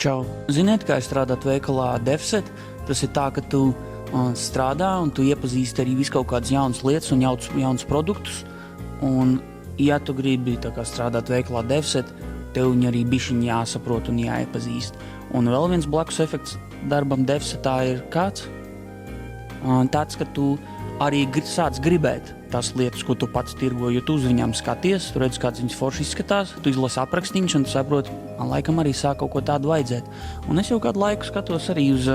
Čau! Ziniet, kā strādāt veikalā Defset? Tas ir tā, ka tu strādā un tu iepazīsti arī visu kaut kādas jaunas lietas un jaunas produktus. Un, ja tu gribi strādāt veikalā Defset, tev viņi arī bišķiņ jāsaprot un jāiepazīst. Un vēl viens blakus efekts darbam Defsetā ir kāds? Tāds, ka tu arī sāc gribēt tās lietas, ko tu pats tirgo, jo tu uz viņām skaties, tu redz, kāds viņas forši izskatās, tu izlasi aprakstīņus un tu saproti, man laikam arī sāk kaut ko tādu vajadzēt. Un es jau kādu laiku skatos arī uz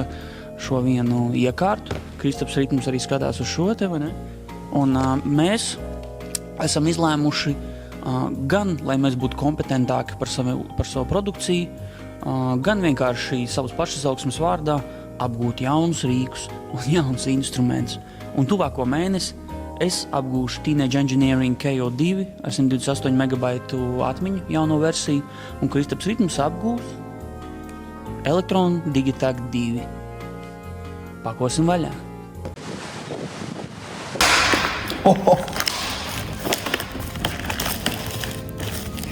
šo vienu iekārtu. Kristaps Ritms arī skatās uz šo te, vai ne? Un mēs esam izlēmuši gan, lai mēs būtu kompetentāki par savu produkciju, gan vienkārši savas pašizaugsmes vārdā apgūt jaunus rīkus un jaunus instrumentus. Un tuvāko mēnesi es apgūšu Teenage Engineering KO2 ar 128 MB atmiņu jauno versiju, un Kristaps Ritms apgūs Elektron Digitakt 2. Pakosim vaļā!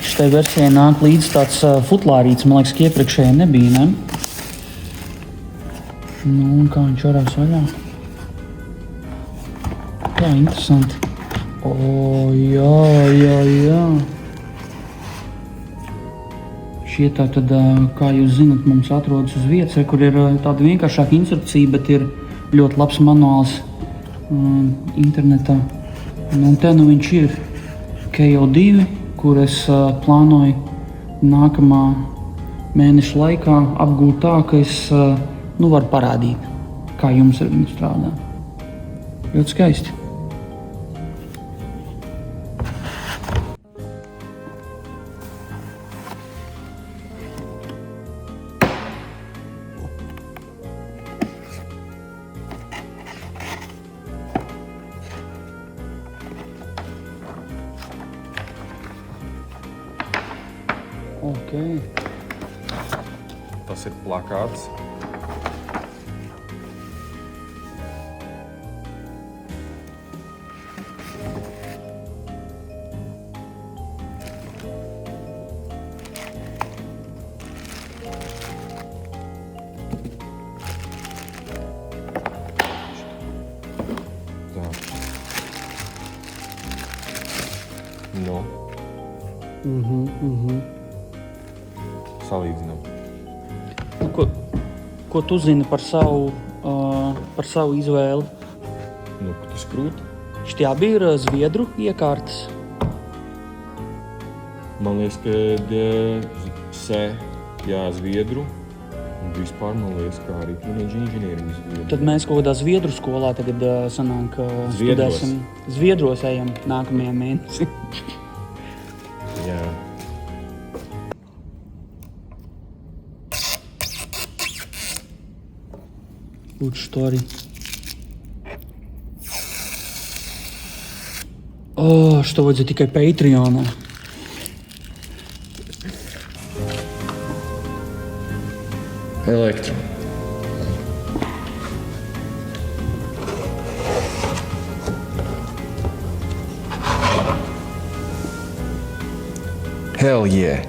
Šitai versijai nāk līdz tāds futlārīts, man liekas, ka iepriekšējai nebija, ne? Nu, un kā viņš varās vaļā? Jā, interesanti. Jā. Šie tātad, kā jūs zinat, mums atrodas uz vietas, kur ir tāda vienkāršāka instrukcija, bet ir ļoti labs manuāls internetā. Un te nu viņš ir KO2, kur es plānoju nākamā mēneša laikā apgūt tā, ka es varu parādīt, kā jums ar viņu strādā. Ļoti skaisti. Okay. Tas ir plakāts. Tā. No. Salīdzinām. Ko tu zini par savu izvēli? Nu, ka tas krūt. Šitie abi ir zviedru iekārtas. Man liekas, ka zviedru. Un vispār man liekas, kā arī Teenage Engineering zviedru. Tad mēs kaut kādā zviedru skolā tagad sanāk studēsim. Zviedros ejam nākamajā mēnesī. Jā. Lūdzu, to arī. Što vajadzēja tikai Patreonā. Elektron. Hell yeah.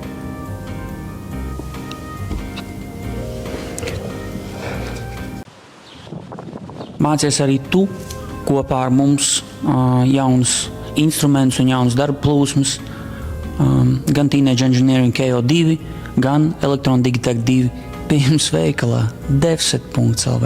Mācies arī tu kopā ar mums jaunus instrumentus un jaunas darba plūsmas, gan Teenage Engineering KO2, gan Elektron Digitakt 2 pie jums veikalā defset.lv.